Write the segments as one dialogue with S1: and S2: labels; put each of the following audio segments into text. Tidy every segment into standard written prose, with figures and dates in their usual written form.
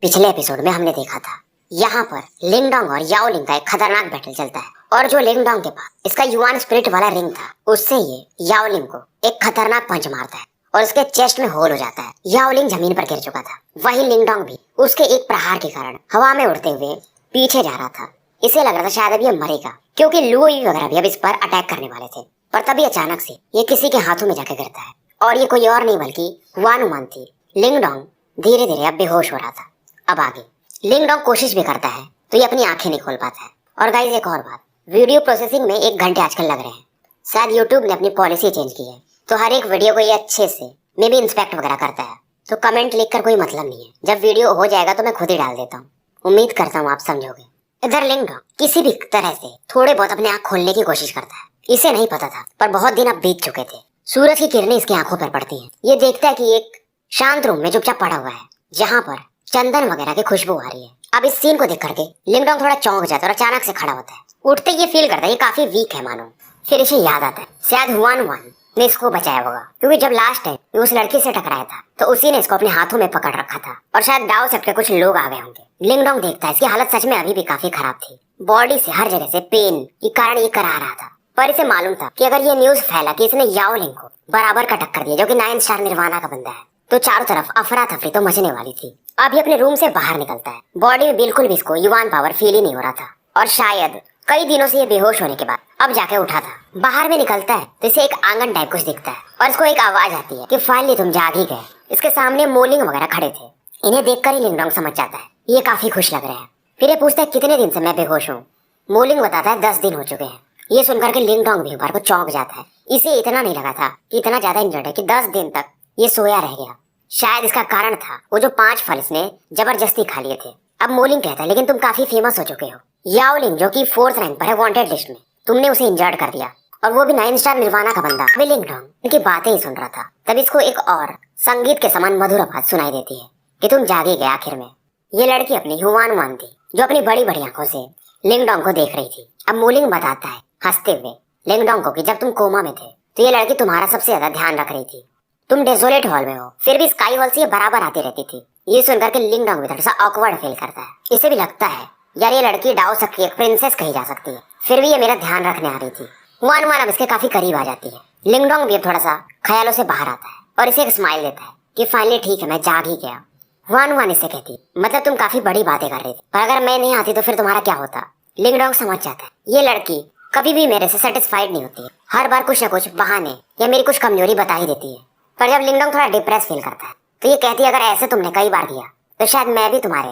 S1: पिछले एपिसोड में हमने देखा था यहाँ पर लिंगडोंग और याओलिंग का एक खतरनाक बैटल चलता है और जो लिंगडोंग के पास इसका युआन स्पिरिट वाला रिंग था उससे ये याओलिंग को एक खतरनाक पंच मारता है और उसके चेस्ट में होल हो जाता है। याओलिंग जमीन पर गिर चुका था, वही लिंगडोंग भी उसके एक प्रहार के कारण हवा में उड़ते हुए पीछे जा रहा था। इसे लग रहा था शायद अब ये मरेगा क्योंकि लुई वगैरह भी अब इस पर अटैक करने वाले थे, पर तभी अचानक से ये किसी के हाथों में जाकर गिरता है और ये कोई और नहीं बल्कि हुआनुमान थी। लिंगडोंग धीरे धीरे अब बेहोश हो रहा था। अब आगे लिंगडोंग कोशिश भी करता है तो ये अपनी आंखें नहीं खोल पाता है। और गाइस एक और बात, वीडियो प्रोसेसिंग में 1 घंटे आजकल लग रहे हैं। शायद यूट्यूब ने अपनी पॉलिसी चेंज की है तो हर एक वीडियो को ये अच्छे से मे भी इंस्पेक्ट वगैरह करता है, तो कमेंट लिखकर कोई मतलब नहीं है। जब वीडियो हो जाएगा तो मैं खुद ही डाल देता हूँ। उम्मीद करता हूँ आप समझोगे। इधर लिंगडोंग किसी भी तरह से थोड़े बहुत अपने आँख खोलने की कोशिश करता है। इसे नहीं पता था पर बहुत दिन अब बीत चुके थे। सूरज की किरणें इसकी आंखों पर पड़ती हैं। ये देखता है कि एक शांत रूम में चुपचाप पड़ा हुआ है जहाँ पर चंदन वगैरह की खुशबू आ रही है। अब इस सीन को देख करके लिंगडोंग थोड़ा चौंक जाता है और अचानक से खड़ा होता है। उठते ये फील करता है ये काफी वीक है मानो। फिर इसे याद आता है शायद हुआनुमान ने इसको बचाया होगा क्योंकि जब लास्ट टाइम ये उस लड़की से टकराया था तो उसी ने इसको अपने हाथों में पकड़ रखा था और शायद डाओ सेप्ट के कुछ लोग आ गए होंगे। लिंगडोंग देखता है इसकी हालत सच में अभी भी काफी खराब थी। बॉडी से हर जगह से पेन के कारण ये करा रहा था, पर इसे मालूम था कि अगर ये न्यूज फैला कि इसने याओलिंग को बराबर का टक्कर दिया जो कि 9 स्टार निर्वाणा का बंदा है तो चारों तरफ अफरा तफरी तो मचने वाली थी। अभी अपने रूम से बाहर निकलता है। बॉडी में बिल्कुल भी इसको युआन पावर फील ही नहीं हो रहा था और शायद कई दिनों से ये बेहोश होने के बाद अब जाके उठा था। बाहर में निकलता है तो इसे एक आंगन टाइप कुछ दिखता है और इसको एक आवाज आती है कि फाइनली तुम जाग ही गए। इसके सामने मोलिंग वगैरह खड़े थे। इन्हें देखकर ही लिंगडोंग समझ जाता है ये काफी खुश लग रहे हैं। फिर ये पूछता है कितने दिन से मैं बेहोश हूँ। मोलिंग बताता है 10 दिन हो चुके हैं। ये सुनकर के लिंगडोंग भी एक बार को चौंक जाता है। इसे इतना नहीं लगा था कि इतना ज्यादा इंजर्ड है कि 10 दिन तक ये सोया रह गया। शायद इसका कारण था वो जो 5 फल इसने जबरदस्ती खा लिए थे। अब मोलिंग कहता है लेकिन तुम काफी फेमस हो चुके हो। याओलिंग जो कि 4th रैंक पर है वांटेड लिस्ट में, तुमने उसे इंजर्ड कर दिया और वो भी 9 स्टार निर्वाणा का बंदा। वे लिंगडोंग इनकी बातें ही सुन रहा था तब इसको एक और संगीत के समान मधुर आवाज सुनाई देती है कि तुम जागे गए आखिर में। ये लड़की अपनी हुआनुमान थी जो अपनी बड़ी बड़ी आंखों से लिंगडोंग को देख रही थी। अब मोलिंग बताता है हंसते हुए लिंगडोंग को कि जब तुम कोमा में थे तो ये लड़की तुम्हारा सबसे ज्यादा ध्यान रख रही थी। तुम डेजोलेट हॉल में हो फिर भी स्काई हॉल से ये बराबर आती रहती थी। ये सुनकर के लिंगडोंग भी थोड़ा सा ऑकवर्ड फील करता है। इसे भी लगता है यार ये लड़की डाओ सेप्ट की एक प्रिंसेस कही जा सकती है, फिर भी ये मेरा ध्यान रखने आ रही थी। हुआनुमान अब इसके काफी करीब आ जाती है। लिंगडोंग भी अब थोड़ा सा ख्यालों से बाहर आता है और इसे एक स्माइल देता है कि फाइनली ठीक है मैं जाग ही गया। हुआनुमान इससे कहती मतलब तुम काफी बड़ी बातें कर रही थी पर अगर मैं नहीं आती तो फिर तुम्हारा क्या होता। लिंगडोंग समझ जाता है ये लड़की कभी भी मेरे से सेटिस्फाइड नहीं होती है, हर बार कुछ न कुछ बहाने या मेरी कुछ कमजोरी बता ही देती है। पर जब लिंगडोंग थोड़ा डिप्रेस फील करता है तो ये कहती है अगर ऐसे तुमने कई बार किया तो शायद मैं भी तुम्हारे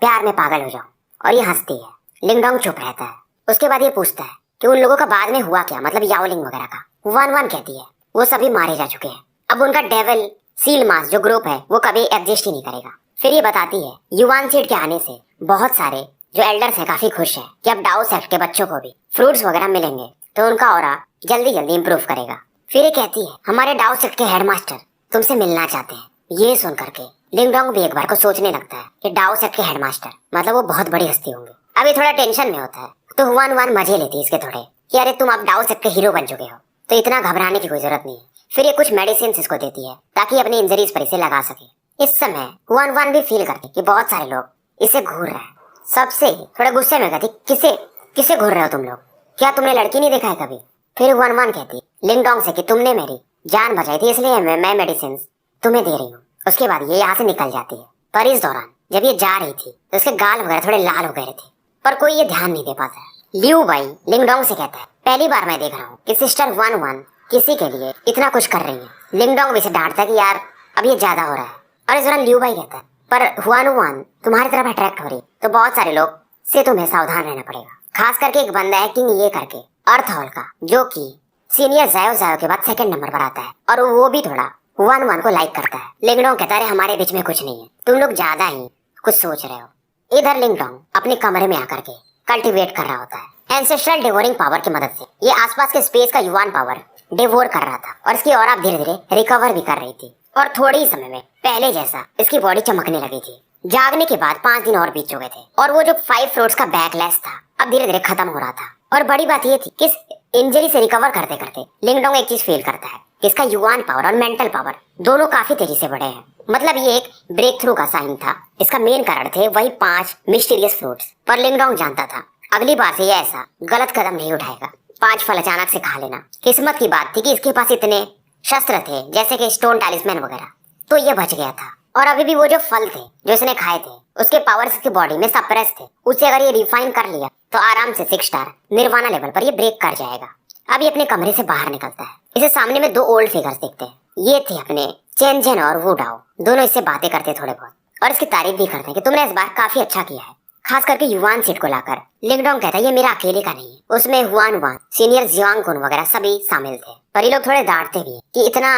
S1: प्यार में पागल हो जाऊं। और ये हंसती है। लिंगडोंग चुप रहता है। उसके बाद ये पूछता है कि उन लोगों का बाद में हुआ क्या, मतलब याओलिंग वगैरह का। हुआनुमान कहती है वो सभी मारे जा चुके हैं। अब उनका डेविल सील मास जो ग्रुप है वो कभी एग्जिस्ट ही नहीं करेगा। फिर ये बताती है युआन सीड के आने से बहुत सारे जो एल्डर्स हैं काफी खुश हैं कि अब डाओ सेप्ट के बच्चों को भी फ्रूट्स वगैरह मिलेंगे तो उनका ऑरा जल्दी जल्दी इंप्रूव करेगा। फिर ये कहती है हमारे डाओ सेप्ट के हेडमास्टर तुमसे मिलना चाहते हैं। ये सुन करके लिंगडोंग भी एक बार को सोचने लगता है कि डाओ सेप्ट के हेडमास्टर मतलब वो बहुत बड़ी हस्ती होंगे। अभी थोड़ा टेंशन में होता है तो हुआनुमान मजे लेती है इसके थोड़े कि अरे तुम अब डाओ सेप्ट के हीरो बन चुके हो तो इतना घबराने की कोई जरूरत नहीं है। फिर ये कुछ मेडिसिन इसको देती है ताकि अपनी इंजरीज पर इसे लगा सके। इस समय हुआनुमान भी फील करते कि बहुत सारे लोग इसे घूर रहे हैं। सबसे थोड़ा गुस्से में कहती किसे किसे घूर रहे हो तुम लोग, क्या तुमने लड़की नहीं देखा है कभी। फिर हुआनुमान कहती लिंगडोंग से कि तुमने मेरी जान बचाई थी इसलिए मैं मेडिसिन तुम्हें दे रही हूँ। उसके बाद ये यहाँ से निकल जाती है। पर इस दौरान जब ये जा रही थी तो उसके गाल वगैरह थोड़े लाल हो गए थे पर कोई ये ध्यान नहीं दे पाता है। लियू बाई लिंगडोंग से कहता है पहली बार मैं देख रहा हूँ कि सिस्टर हुआनुमान किसी के लिए इतना कुछ कर रही है। लिंगडोंग भी इसे डांटता है कि यार अब ये ज्यादा हो रहा है। और इस दौरान लियू बाई कहता है पर हुआनुमान तुम्हारी तरफ अट्रैक्ट हो रही तो बहुत सारे लोग से तुम्हें सावधान रहना पड़ेगा, खास करके एक बंदा है किंग ये करके अर्थ हॉल का जो कि सीनियर जायो के बाद 2nd नंबर पर आता है और वो भी थोड़ा हुआनुमान को लाइक करता है। लिंगडोंग कहता है हमारे बीच में कुछ नहीं है, तुम लोग ज्यादा ही कुछ सोच रहे हो। इधर लिंगडोंग अपने कमरे में आकर के कल्टीवेट कर रहा होता है। एंसेस्ट्रल डिवोरिंग पावर की मदद से ये आसपास के स्पेस का युआन पावर डिवोर कर रहा था और इसकी ऑरा धीरे धीरे रिकवर भी कर रही थी और थोड़े ही समय में पहले जैसा इसकी बॉडी चमकने लगी थी। जागने के बाद 5 दिन और बीत चुके थे और वो जो 5 फ्रूट्स का बैकलैश था अब धीरे धीरे खत्म हो रहा था। और बड़ी बात ये थी कि इस इंजरी से रिकवर करते करते लिंगडोंग एक चीज फील करता है कि इसका युआन पावर और मेंटल पावर दोनों काफी तेजी से बढ़े हैं। मतलब ये एक ब्रेक थ्रू का साइन था। इसका मेन कारण थे वही 5 मिस्टीरियस फ्रूट्स। पर लिंगडोंग जानता था अगली बार से ये ऐसा गलत कदम नहीं उठाएगा। 5 फल अचानक से खा लेना। किस्मत की बात थी कि इसके पास इतने शस्त्र थे जैसे कि स्टोन टैलिस्मैन वगैरह, तो ये बच गया था। और अभी भी वो जो फल थे जो इसने खाए थे उसके पावर्स की बॉडी में सप्रेस थे। उसे अगर ये रिफाइन कर लिया तो आराम से 6 स्टार निर्वाणा लेवल पर ये ब्रेक कर जाएगा। अब ये अपने कमरे से बाहर निकलता है। इसे सामने में 2 ओल्ड फिगर्स दिखते हैं। ये थे अपने चेन जेन और वू डाओ। दोनों इससे बातें करते थोड़े बहुत और इसकी तारीफ भी करते हैं कि तुमने इस बार काफी अच्छा किया है, खास करके युवान सीट को लाकर। लिंगडोंग कहता है ये मेरा अकेले का नहीं है, उसमें हुआन वान, सीनियर जियांग कुन वगैरह सभी शामिल थे। पर ये लोग थोड़े डांटते भी हैं कि इतना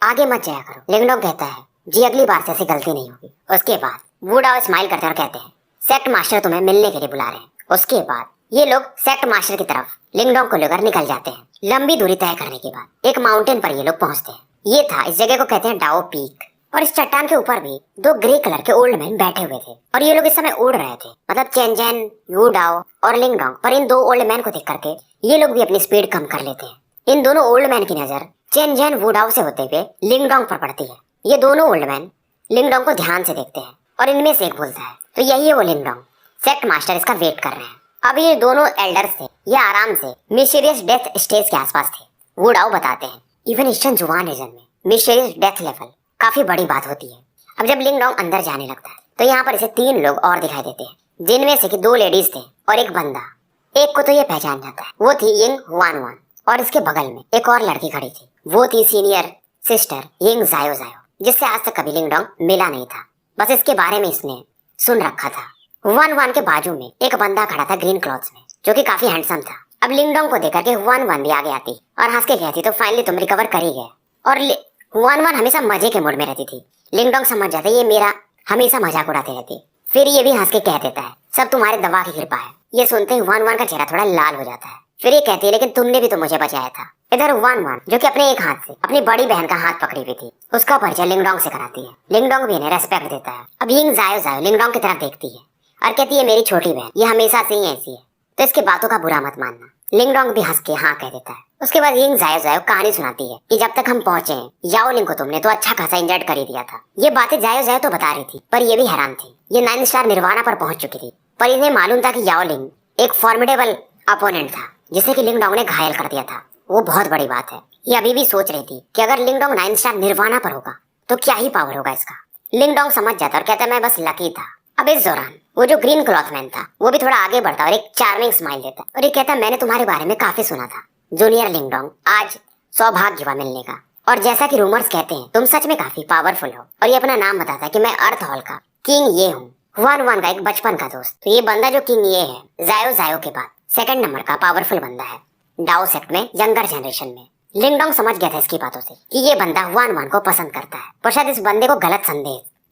S1: आगे मत जाया करो। लिंगडोंग कहता है जी अगली बार से ऐसी गलती नहीं होगी। उसके बाद वू डाओ स्माइल करते हैं और कहते हैं सेक्ट मास्टर तुम्हें मिलने के लिए बुला रहे हैं। उसके बाद ये लोग सेक्ट मास्टर की तरफ लिंगडोंग को लेकर निकल जाते हैं। लंबी दूरी तय करने के बाद एक माउंटेन पर ये लोग पहुंचते हैं। ये था, इस जगह को कहते हैं डाओ पीक। और इस चट्टान के ऊपर भी 2 ग्रे कलर के ओल्ड मैन बैठे हुए थे और ये लोग इस समय उड़ रहे थे, मतलब चेनजेन, यू डाओ और लिंगडोंग। पर इन 2 ओल्ड मैन को देख करके ये लोग भी अपनी स्पीड कम कर लेते हैं। इन दोनों ओल्ड मैन की नजर चेनजेन वू डाओ से होते हुए लिंगडोंग पर पड़ती है। ये दोनों ओल्ड मैन लिंगडोंग को ध्यान से देखते हैं और इनमें से एक बोलता है तो यही है वो लिंगडोंग, सेक्ट मास्टर इसका वेट कर रहे हैं। अब ये दोनों एल्डर्स थे, ये आराम से मिस्टीरियस डेथ स्टेज के आसपास थे। वू डाओ बताते हैं इवन ईस्टर्न जुवान रीजन में मिस्टीरियस डेथ लेवल काफी बड़ी बात होती है। अब जब लिंगडोंग अंदर जाने लगता है तो यहाँ पर इसे 3 लोग और दिखाई देते हैं, जिनमें से कि 2 लेडीज थे और एक बंदा। एक को तो ये पहचान जाता है, वो थी यिंग हुआन वान। और इसके बगल में एक और लड़की खड़ी थी, वो थी सीनियर सिस्टर यिंग जायो जायो, जिससे आज तक कभी लिंगडोंग मिला नहीं था, बस इसके बारे में इसने सुन रखा था। हुआन वान के बाजू में एक बंदा खड़ा था ग्रीन क्लॉथ्स में, जो कि काफी हैंडसम था। अब लिंगडोंग को देखकर के हुआन वान भी आगे आती और हंस के कहती तो फाइनली तुम रिकवर कर ही गए। और हुआन वान हमेशा मजे के मूड में रहती थी। लिंगडोंग समझ जाता ये मेरा हमेशा मजाक उड़ाते रहती। फिर ये भी हंस के कह देता है सब तुम्हारे दवा की कृपा है। ये सुनते ही हुआन वान का चेहरा थोड़ा लाल हो जाता है। फिर ये कहती है लेकिन तुमने भी तो मुझे बचाया था। इधर हुआन वान जो कि अपने एक हाथ से अपनी बड़ी बहन का हाथ पकड़ी हुई थी, उसका परिचय लिंगडोंग से कराती है। लिंगडोंग भी इन्हें रेस्पेक्ट देता है। अब यिंग जायो जायो लिंगडोंग की तरफ देखती है और कहती है मेरी छोटी बहन ये हमेशा से ही ऐसी है, तो इसकी बातों का बुरा मत मानना। लिंगडोंग भी हंस के हाँ कह देता है। उसके बाद यिंग जायो जायो कहानी सुनाती है कि जब तक हम पहुंचे याओलिंग को तुमने तो अच्छा खासा इंजर्ड कर ही दिया था। ये बातें जायो जायो तो बता रही थी, पर ये भी हैरान थी। ये 9 स्टार निर्वाणा पर पहुंच चुकी थी, पर इन्हें मालूम था कि याओलिंग एक फॉर्मिडेबल अपोनेंट था जिसे कि लिंगडोंग ने घायल कर दिया था। वो बहुत बड़ी बात है। ये अभी भी सोच रही थी कि अगर लिंगडोंग 9 स्टार निर्वाणा पर होगा तो क्या ही पावर होगा इसका। लिंगडोंग समझ जाता और कहता मैं बस लकी था। अब इस दौरान वो जो ग्रीन क्लॉथ मैन था वो भी थोड़ा आगे बढ़ता और एक चार्मिंग स्माइल देता और ये कहता मैंने तुम्हारे बारे में काफी सुना था जूनियर लिंगडोंग, आज सौभाग्य हुआ मिलने का। और जैसा कि रूमर्स कहते हैं तुम सच में काफी पावरफुल हो। और ये अपना नाम बताता है कि मैं अर्थ हॉल का किंग ये हूँ, हुआन वान का एक बचपन का दोस्त। तो ये बंदा जो किंग ये है जायो जायो के बाद 2nd नंबर का पावरफुल बंदा है डाओ सेक्ट में, यंगर जनरेशन में। लिंगडोंग समझ गया था इसकी बातों से कि ये बंदा हुआन वान को पसंद करता है, पर शायद इस बंदे को गलत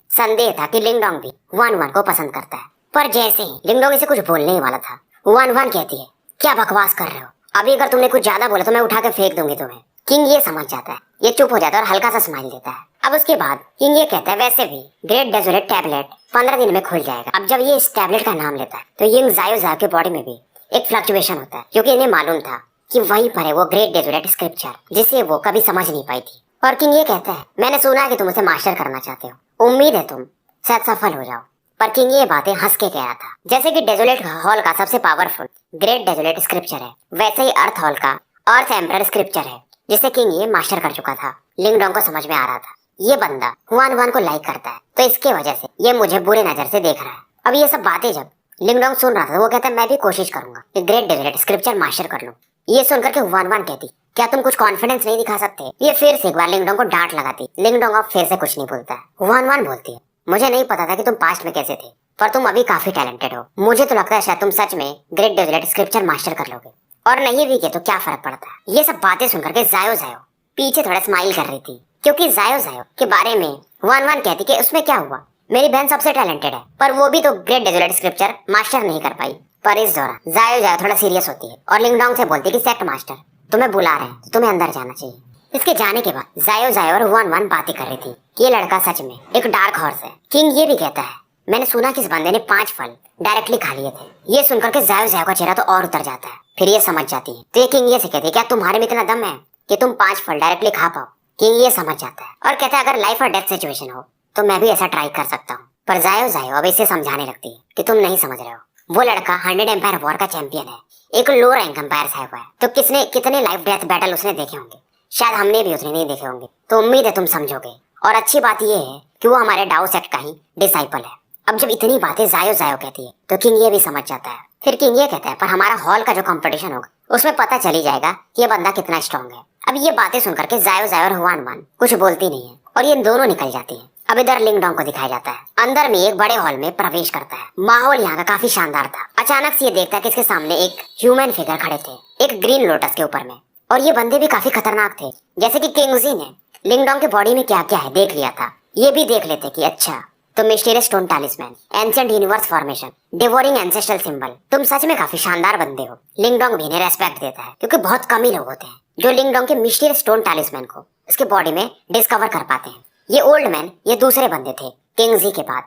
S1: संदेह था कि लिंगडोंग भी हुआन वान को पसंद करता है। पर जैसे ही लिंगडोंग इसे कुछ बोलने ही वाला था, हुआन वान कहती है क्या बकवास कर रहे हो, अभी अगर तुमने कुछ ज्यादा बोला तो मैं उठा के फेंक दूंगी तुम्हें। किंग ये समझ जाता है, ये चुप हो जाता है और हल्का सा स्माइल देता है। अब उसके बाद किंग ये कहता है वैसे भी ग्रेट डेजोलेट टैबलेट 15 दिन में खुल जाएगा। अब जब ये इस टैबलेट का नाम लेता है तो यिंग जायो जायो के बॉडी में भी एक फ्लक्चुएशन होता है, क्योंकि इन्हें मालूम था कि वहीं पर है वो ग्रेट डेजोलेट स्क्रिप्चर जिसे वो कभी समझ नहीं पाई थी। और किंग ये कहता है मैंने सुना है कि तुम उसे मास्टर करना चाहते हो, उम्मीद है तुम शायद सफल हो जाओ। पर किंग ये बातें हंस के कह रहा था। जैसे कि डेजोलेट हॉल का सबसे पावरफुल ग्रेट डेजोलेट स्क्रिप्चर है, वैसे ही अर्थ हॉल का अर्थ एम्परर स्क्रिप्चर है जिसे किंग ये मास्टर कर चुका था। लिंगडोंग को समझ में आ रहा था ये बंदा हुआन वान को लाइक करता है, तो इसके वजह से ये मुझे बुरे नजर से देख रहा है। अब ये सब बातें जब लिंगडोंग सुन रहा था वो कहता है मैं भी कोशिश करूंगा कि ग्रेट डेजोलेट स्क्रिप्चर मास्टर कर लूं। ये सुनकर के हुआन वान कहती क्या तुम कुछ कॉन्फिडेंस नहीं दिखा सकते। ये फिर से एक बार लिंगडोंग को डांट लगाती। लिंगडोंग अब फिर से कुछ नहीं बोलता है। हुआन वान बोलती है मुझे नहीं पता था कि तुम पास्ट में कैसे थे, पर तुम अभी काफी टैलेंटेड हो। मुझे तो लगता है शायद तुम सच में ग्रेट डेजोलेट स्क्रिप्चर मास्टर कर लोगे, और नहीं भी किए तो क्या फर्क पड़ता है। ये सब बातें सुनकर के जायो जायो पीछे थोड़ा स्माइल कर रही थी, क्योंकि जायो जायो के बारे में हुआन वान कहती कि उसमें क्या हुआ, मेरी बहन सबसे टैलेंटेड है पर वो भी तो ग्रेट डेजोलेट स्क्रिप्चर मास्टर नहीं कर पाई। पर इस दौरान जायो जायो थोड़ा सीरियस होती है और लिंगडोंग से बोलती है कि सेक्ट मास्टर तुम्हें बुला रहे हैं तो तुम्हें अंदर जाना चाहिए। इसके जाने के बाद जायो जायो और हुआन वान बातें कर रही थी कि ये लड़का सच में एक डार्क हॉर्स है। किंग ये भी कहता है मैंने सुना कि इस बंदे ने 5 फल डायरेक्टली खा लिए थे। ये सुनकर के जायो जायो का चेहरा तो और उतर जाता है। फिर ये समझ जाती है तो ये किंग ये से कहती है क्या तुम्हारे में इतना दम है कि तुम 5 फल डायरेक्टली खा पाओ। किंग ये समझ जाता है और कहता है अगर लाइफ और डेथ सिचुएशन हो तो मैं भी ऐसा ट्राई कर सकता हूँ। पर जायो जायो अब इसे समझाने लगती है कि तुम नहीं समझ रहे हो। वो लड़का 100 एम्पायर वॉर का चैंपियन है, एक लो रैंक एम्पायर है हुआ है, तो कितने लाइफ डेथ बैटल उसने देखे होंगे, शायद हमने भी उतने नहीं देखे होंगे। तो उम्मीद है तुम समझोगे। और अच्छी बात ये है कि वो हमारे डाउ सेक्ट का ही डिसाइपल है। अब जब इतनी बातें जायो जायो कहती है तो किंग ये भी समझ जाता है। फिर किंग ये कहता है पर हमारा हॉल का जो कंपटीशन होगा उसमें पता चल ही जाएगा कि ये बंदा कितना स्ट्रांग है। अब ये बातें सुनकर के जायो जायो और हुआन वान कुछ बोलती नहीं है और ये दोनों निकल जाती है। अब इधर लिंगडोंग को दिखाया जाता है, अंदर में एक बड़े हॉल में प्रवेश करता है। माहौल यहाँ का काफी शानदार था। अचानक से ये देखता है कि इसके सामने एक ह्यूमन फिगर खड़े थे, एक ग्रीन लोटस के ऊपर में, और ये बंदे भी काफी खतरनाक थे। जैसे कि किंगजी ने लिंगडोंग के बॉडी में क्या क्या है देख लिया था, ये भी देख लेते कि अच्छा तो mysterious stone टैलिस्मैन, ancient universe formation, devouring ancestral symbol, तुम सच में काफी शानदार बंदे हो। लिंगडोंग भी इन्हें रेस्पेक्ट देता है क्योंकि बहुत कम ही लोग होते हैं जो लिंगडोंग के मिस्टीरियस स्टोन टैलिस्मैन को इसके बॉडी में डिस्कवर कर पाते हैं। ये ओल्ड मैन ये दूसरे बंदे थे किंगजी के बाद।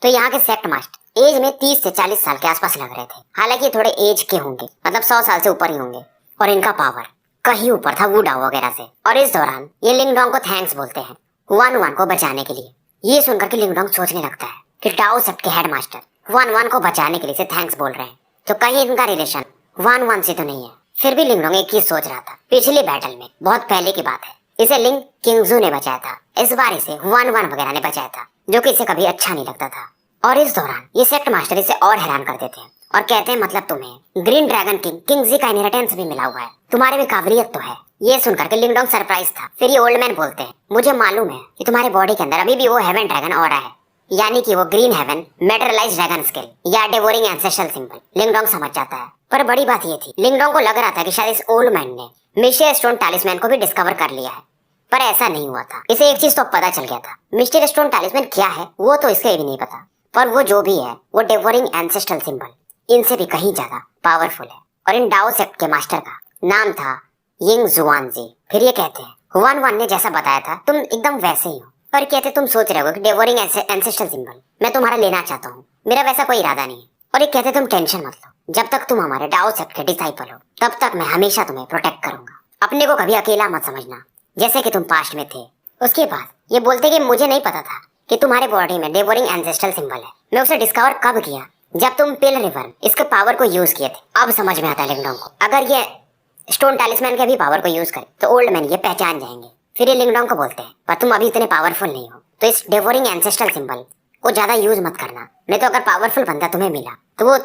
S1: तो यहाँ के सेक्ट मास्टर एज में 30 से 40 साल के आसपास लग रहे थे। हालांकि ये थोड़े एज के होंगे, मतलब 100 साल से ऊपर ही होंगे, और इनका पावर कहीं ऊपर था वुडाओ वगैरह से। और इस दौरान ये लिंगडोंग को थैंक्स बोलते हैं हुआन वान को बचाने के लिए। ये सुनकर के लिंगडोंग सोचने लगता है कि डाओ सेक्ट के हेड मास्टर हुआन वान को बचाने के लिए से थैंक्स बोल रहे हैं, तो कहीं इनका रिलेशन हुआन वान से तो नहीं है। फिर भी लिंगडोंग एक चीज सोच रहा था, पिछले बैटल में बहुत पहले की बात है, इसे लिंग किंगजू ने बचाया था, इस बार इसे हुआन वान वगैरह ने बचाया था, जो कि इसे कभी अच्छा नहीं लगता था। और इस दौरान ये सेक्ट मास्टर इसे और हैरान कर देते हैं और कहते हैं मतलब तुम्हें ग्रीन ड्रैगन किंग किंगजी का इनहेरिटेंस भी मिला हुआ है, तुम्हारे में काबिलियत तो है। ये सुनकर के लिंगडोंग सरप्राइज था। फिर ये ओल्ड मैन बोलते हैं मुझे मालूम है कि तुम्हारे बॉडी के अंदर अभी भी वो हेवन ड्रैगन और है, यानी कि वो ग्रीन हेवन मेटेरियलाइज्ड ड्रैगन स्किल या डिवोरिंग एंसेस्ट्रल सिंबल। लिंगडोंग समझ जाता है। पर बड़ी बात ये थी, लिंगडोंग को लग रहा था कि शायद इस ओल्ड मैन ने मिस्टीरियस स्टोन टैलिस्मैन को भी डिस्कवर कर लिया है, पर ऐसा नहीं हुआ था। इसे एक चीज तो पता चल गया था, मिस्टीरियस स्टोन टैलिस्मैन क्या है वो तो इसके भी नहीं पता, पर वो जो भी है वो डिवोरिंग एंसेस्ट्रल सिंबल इनसे भी कहीं ज्यादा पावरफुल है। और इन डाओ सेक्ट के मास्टर का नाम था यिंग जुआनजी। फिर ये कहते हैं हुआन वान ने जैसा बताया था तुम एकदम वैसे ही हो, पर कहते तुम सोच रहे हो कि डिवोरिंग एंसेस्ट्रल सिंबल मैं तुम्हारा लेना चाहता हूँ, मेरा वैसा कोई इरादा नहीं है। और ये कहते तुम टेंशन मत लो, जब तक तुम हमारे डाओ सेक्ट के डिसाइपल हो तब तक मैं हमेशा तुम्हें प्रोटेक्ट करूंगा, अपने को कभी अकेला मत समझना जैसे कि तुम पास्ट में थे। उसके बाद ये बोलते कि मुझे नहीं पता था कि तुम्हारे बॉडी में डिवोरिंग एंसेस्ट्रल सिंबल है, मैं उसे डिस्कवर कब किया, जब तुम पिल रिवर इसके पावर को यूज किए थे। अब समझ में आता है लिंगडोंग को, अगर ये स्टोन टैलिस्मैन के भी पावर को यूज करे तो ओल्ड मैन ये पहचान जाएंगे। फिर ये लिंगडोंग को बोलते हैं पर तुम अभी इतने पावरफुल नहीं हो, तो इस डिवोरिंग एंसेस्ट्रल सिंबल को ज्यादा यूज मत करना, नहीं तो अगर पावरफुल बंदा तुम्हें मिला तो वो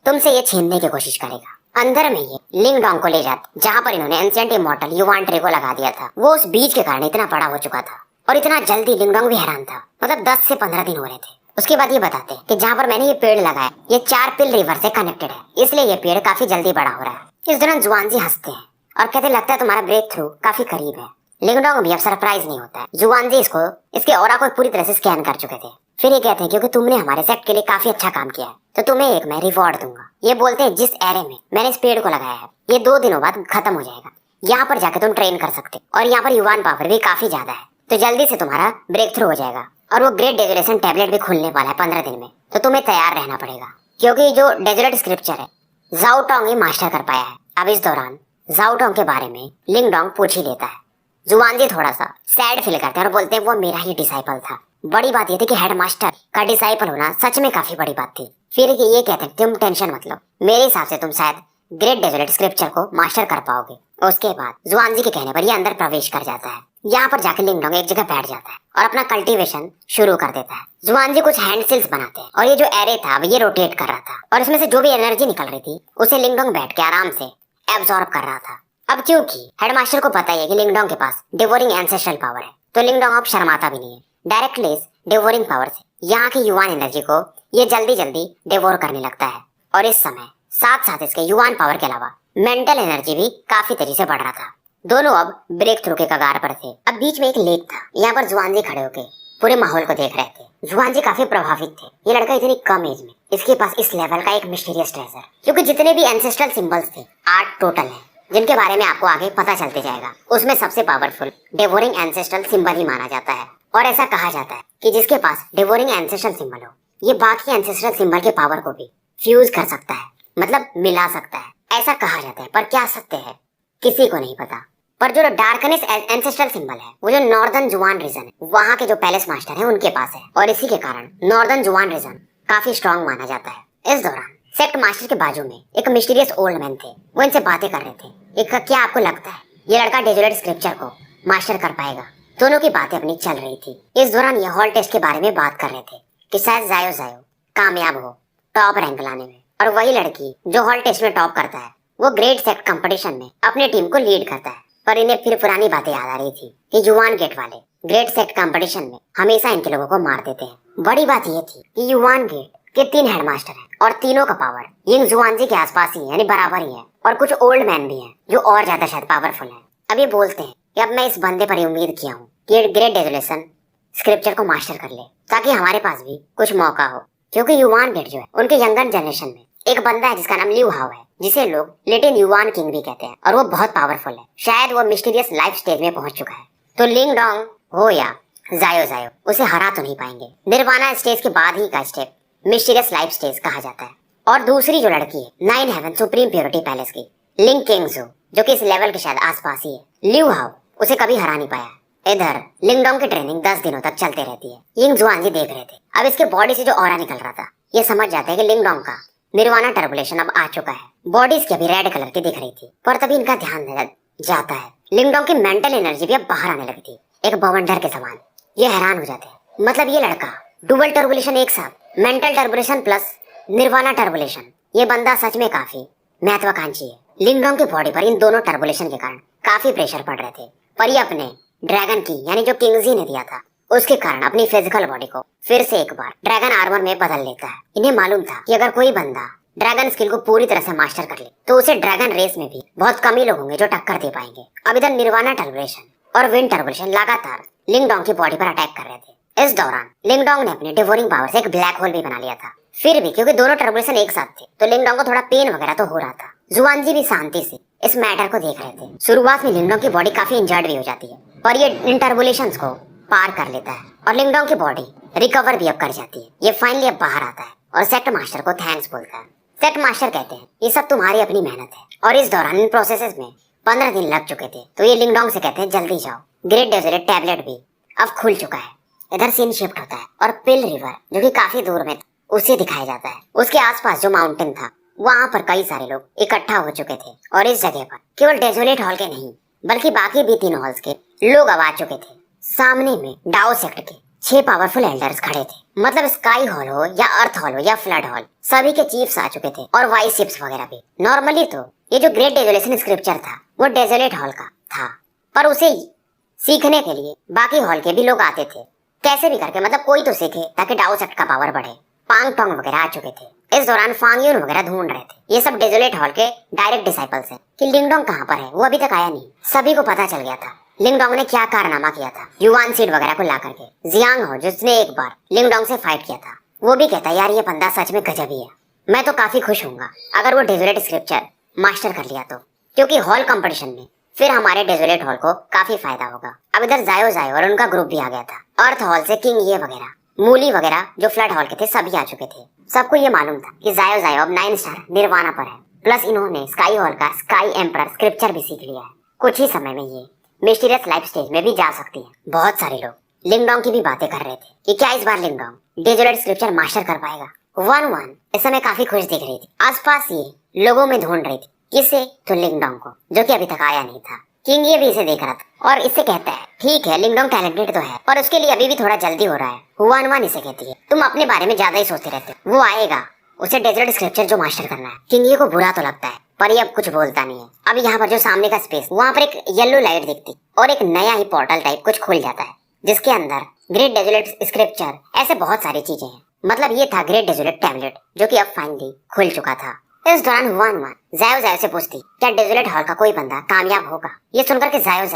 S1: तुमसे ये छीनने की कोशिश करेगा। अंदर में ये लिंगडोंग को ले जाते जहाँ पर इन्होंने एंशिएंट इमॉर्टल युवान ट्रे को लगा दिया था। वो उस बीज के कारण इतना बड़ा हो चुका था और इतना जल्दी लिंगडोंग भी हैरान था, मतलब 10 से 15 दिन हो रहे थे। उसके बाद ये बताते कि जहाँ पर मैंने ये पेड़ लगाया ये 4 पिल रिवर से कनेक्टेड है, इसलिए ये पेड़ काफी जल्दी बड़ा हो रहा है। इस दौरान जुआनजी हंसते हैं और कहते लगता है तुम्हारा ब्रेक थ्रू काफी करीब है। लिंगडोंग भी अब सरप्राइज नहीं होता है, जुआनजी इसके ऑरा को पूरी तरह से स्कैन कर चुके थे। फिर ये कहते हैं क्योंकि तुमने हमारे सेक्ट के लिए काफी अच्छा काम किया है तो तुम्हें एक मैं रिवॉर्ड दूंगा। ये बोलते हैं जिस एरे में मैंने इस पेड़ को लगाया है ये 2 दिनों बाद खत्म हो जाएगा, यहाँ पर जाके तुम ट्रेन कर सकते और यहाँ पर युवान पावर भी काफी ज्यादा है, तो जल्दी से तुम्हारा ब्रेक थ्रू हो जाएगा। और वो ग्रेट डेजोलेशन टैबलेट भी खुलने वाला है 15 दिन में, तो तुम्हें तैयार रहना पड़ेगा क्योंकि जो डेजोलेट स्क्रिप्चर है जाओ टोंग ही मास्टर कर पाया है। अब इस दौरान जाओ टोंग के बारे में लिंगडोंग पूछ ही लेता है। जुआनजी थोड़ा सा सैड फील करते हैं और बोलते हैं वो मेरा ही डिसाइपल था। बड़ी बात ये थी कि हेडमास्टर का डिसाइपल होना सच में काफी बड़ी बात थी। फिर ये कहते हैं तुम टेंशन मत लो, मेरे हिसाब से तुम शायद ग्रेट डेजोलेट स्क्रिप्चर को मास्टर कर पाओगे। उसके बाद जुआनजी के कहने पर ये अंदर प्रवेश कर जाता है। यहाँ पर जाकर लिंगडोंग एक जगह बैठ जाता है और अपना कल्टीवेशन शुरू कर देता है। जुआनजी कुछ हैंड सिल्स बनाते हैं और ये जो एरे था ये रोटेट कर रहा था और इसमें से जो भी एनर्जी निकल रही थी उसे लिंगडोंग बैठ के आराम से एब्जॉर्ब कर रहा था। अब क्योंकि हेडमास्टर को पता है कि लिंगडोंग के पास डिवोरिंग एंसेस्ट्रल पावर है तो लिंगडोंग अब शर्माता भी नहीं है, डायरेक्टली इस डिवोरिंग पावर से यहाँ की युवान एनर्जी को ये जल्दी जल्दी डिवोर करने लगता है। और इस समय साथ साथ इसके युवान पावर के अलावा मेंटल एनर्जी भी काफी तेजी से बढ़ रहा था। दोनों अब ब्रेक थ्रू के कगार पर थे। अब बीच में एक लेक था, यहाँ पर जुआनजी खड़े होके पूरे माहौल को देख रहे थे। जुआनजी काफी प्रभावित थे, ये लड़का इतनी कम एज में इसके पास इस लेवल का एक मिस्टीरियस ट्रेजर, क्योंकि जितने भी एंसेस्ट्रल सिंबल्स थे 8 टोटल हैं जिनके बारे में आपको आगे पता चलते जाएगा, उसमें सबसे पावरफुल डिवोरिंग एंसेस्ट्रल सिंबल ही माना जाता है। और ऐसा कहा जाता है कि जिसके पास डिवोरिंग एंसेस्ट्रल सिंबल हो ये बाकी एंसेस्ट्रल सिंबल के पावर को भी फ्यूज कर सकता है, मतलब मिला सकता है, ऐसा कहा जाता है। पर क्या सत्य है किसी को नहीं पता। पर जो डार्कनेस एंसेस्ट्रल सिंबल है वो जो नॉर्दर्न जुआन रीजन है वहाँ के जो पैलेस मास्टर है उनके पास है, और इसी के कारण नॉर्दर्न जुआन रीजन काफी स्ट्रॉन्ग माना जाता है। इस दौरान सेक्ट मास्टर के बाजू में एक मिस्टीरियस ओल्ड मैन थे, वो इनसे बातें कर रहे थे। एक क्या आपको लगता है ये लड़का डेजोलेट स्क्रिप्चर को मास्टर कर पाएगा? दोनों की बातें अपनी चल रही थी। इस दौरान ये हॉल टेस्ट के बारे में बात कर रहे थे कि शायद जायो कामयाब हो टॉप रैंक लाने में, और वही लड़की जो हॉल टेस्ट में टॉप करता है वो ग्रेट सेक्ट कंपटीशन में अपने टीम को लीड करता है। पर इन्हें फिर पुरानी बातें याद आ रही थी कि युवान गेट वाले ग्रेट सेक्ट कंपटीशन में हमेशा इनके लोगों को मार देते हैं। बड़ी बात ये थी कि युवान गेट के 3 हेडमास्टर हैं और तीनों का पावर यिंग जुआनजी के आसपास ही यानी बराबर ही है, और कुछ ओल्ड मैन भी हैं जो और ज्यादा शायद पावरफुल हैं। अब ये बोलते हैं कि अब मैं इस बंदे पर उम्मीद किया हूँ कि ये ग्रेट डेजोलेशन स्क्रिप्चर को मास्टर कर ले ताकि हमारे पास भी कुछ मौका हो, क्योंकि युवान गेट जो है उनके यंगर जनरेशन में एक बंदा है जिसका नाम लिउ हाउ है, जिसे लोग लिटिल युवान किंग भी कहते हैं, और वो बहुत पावरफुल है। शायद वो मिस्टीरियस लाइफ स्टेज में पहुंच चुका है, तो लिंग डोंग हो या जायो उसे हरा तो नहीं पाएंगे। निर्वाणा स्टेज के बाद ही का स्टेप मिस्टीरियस लाइफ स्टेज कहा जाता है। और दूसरी जो लड़की है 9 हेवन सुप्रीम प्योरिटी पैलेस की लिंग किंगजू, जो कि इस लेवल के शायद आसपास ही है। लिउ हाउ उसे कभी हरा नहीं पाया। इधर लिंगडोंग की ट्रेनिंग 10 दिनों तक चलते रहती है। यिंग जुआनजी देख रहे थे, अब इसके बॉडी से जो ऑरा निकल रहा था ये समझ जाते हैं कि लिंगडोंग का निर्वाणा टर्बुलेशन अब आ चुका है। बॉडी इसकी अभी रेड कलर की दिख रही थी, पर तभी इनका ध्यान जाता है लिंगडोंग की मेंटल एनर्जी भी अब बाहर आने लगती है, एक बवंडर के समान। ये हैरान हो जाते हैं, मतलब ये लड़का डुअल टर्बुलेशन एक साथ, मेंटल टर्बुलेशन प्लस निर्वाणा टर्बुलेशन, ये बंदा सच में काफी महत्वाकांक्षी है। लिंगडोंग की बॉडी पर इन दोनों टर्बुलेशन के कारण काफी प्रेशर पड़ रहे थे, पर ये अपने ड्रैगन की यानी जो किंगजी ने दिया था उसके कारण अपनी फिजिकल बॉडी को फिर से एक बार ड्रैगन आर्मर में बदल लेता है। इन्हें मालूम था कि अगर कोई बंदा ड्रैगन स्किल को पूरी तरह से मास्टर कर ले तो उसे ड्रैगन रेस में भी बहुत कम ही लोग होंगे जो टक्कर दे पाएंगे। अब इधर निर्वाणा टर्बुलेशन और विंड टर्बुलेशन लगातार लिंगडोंग की बॉडी पर अटैक कर रहे थे। इस दौरान लिंगडोंग ने अपने डिवोरिंग पावर से एक ब्लैक होल भी बना लिया था। फिर भी क्योंकि दोनों टर्बुलेशन एक साथ थे तो लिंगडोंग को थोड़ा पेन वगैरह तो हो रहा था। जुआनजी भी शांति से इस मैटर को देख रहे थे। शुरुआत में लिंगडोंग की बॉडी काफी इंजर्ड भी हो जाती है, पर ये इन टर्बुलेशंस को पार कर लेता है और लिंगडोंग की बॉडी रिकवर भी अब कर जाती है। ये फाइनली अब बाहर आता है और सेक्ट मास्टर को थैंक्स बोलता है। सेक्ट मास्टर कहते हैं ये सब तुम्हारी अपनी मेहनत है, और इस दौरान इन प्रोसेसेस में 15 दिन लग चुके थे। तो ये लिंगडोंग से कहते हैं जल्दी जाओ, ग्रेट डेजर्ट टैबलेट भी अब खुल चुका है। इधर सीन शिफ्ट होता है और पिल रिवर जो कि काफी दूर में उसे दिखाया जाता है। उसके आसपास जो माउंटेन था वहाँ पर कई सारे लोग इकट्ठा हो चुके थे, और इस जगह पर केवल डेजोलेट हॉल के नहीं बल्कि बाकी भी 3 हॉल्स के लोग अब आ चुके थे। सामने में डाओ सेक्ट के 6 पावरफुल एल्डर्स खड़े थे, मतलब स्काई हॉल हो या अर्थ हॉल हो या फ्लड हॉल, सभी के चीफ्स आ चुके थे और वाइस शिप्स वगैरह भी। नॉर्मली तो ये जो ग्रेट डेजोलेशन स्क्रिप्चर था वो डेजोलेट हॉल का था, पर उसे सीखने के लिए बाकी हॉल के भी लोग आते थे, कैसे भी करके, मतलब कोई तो सीखे ताकि डाओ सेक्ट का पावर बढ़े। पांग टोंग वगैरह आ चुके थे। इस दौरान फांगयून वगैरह ढूंढ रहे थे। ये सब डेजोलेट हॉल के डायरेक्ट डिसाइपल्स हैं कि लिंगडोंग कहाँ पर है, वो अभी तक आया नहीं। सभी को पता चल गया था लिंगडोंग ने क्या कारनामा किया था युवान सीड वगैरह को ला करके। जियांग हो जिसने एक बार लिंगडोंग से फाइट किया था, वो भी कहता है यार ये बंदा सच में गजब ही है। मैं तो काफी खुश हूँ अगर वो डेजोलेट स्क्रिप्चर मास्टर कर लिया तो, क्योंकि हॉल कंपटीशन में फिर हमारे डेजोलेट हॉल को काफी फायदा होगा। अब इधर जायो और उनका ग्रुप भी आ गया था। अर्थ हॉल से किंग ये वगैरह मूली वगैरह जो फ्लड हॉल के थे सभी आ चुके थे। सबको ये मालूम था कि जायो अब 9 स्टार निर्वाणा पर है, प्लस इन्होंने स्काई हॉल का स्काई एम्परर स्क्रिप्चर भी सीख लिया है। कुछ ही समय में ये मिस्टीरियस लाइफ स्टेज में भी जा सकती है। बहुत सारे लोग लिंगडोंग की भी बातें कर रहे थे कि क्या इस बार लिंगडोंग डेजोलेट स्क्रिप्चर मास्टर कर पाएगा। वन इस समय काफी खुश दिख रही थी। आसपास ये लोगों में ढूंढ रही थी किसे, तो लिंगडोंग को, जो कि अभी तक आया नहीं था। किंग ये भी इसे देख रहा था और इससे कहता है ठीक है लिंगडोंग टैलेंटेड तो है और उसके लिए अभी भी थोड़ा जल्दी हो रहा है। हुआन इसे कहती है तुम अपने बारे में ज्यादा ही सोचते रहते हो, वो आएगा, उसे डेजर्ट स्क्रिप्चर जो मास्टर करना है। किंग ये को बुरा तो लगता है पर ये अब कुछ बोलता नहीं है। अब यहाँ पर जो सामने का स्पेस, वहाँ पर एक येलो लाइट दिखती और एक नया ही पोर्टल टाइप कुछ खुल जाता है जिसके अंदर ग्रेट डेजोलेट स्क्रिप्चर ऐसे बहुत सारी चीजें हैं। मतलब ये था ग्रेट डेजोलेट टैबलेट जो कि अब फाइनली खुल चुका था। इस दौरान हुआन जायो से पूछती क्या डेजोलेट हॉल का कोई बंदा कामयाब होगा। ये सुनकर के जायो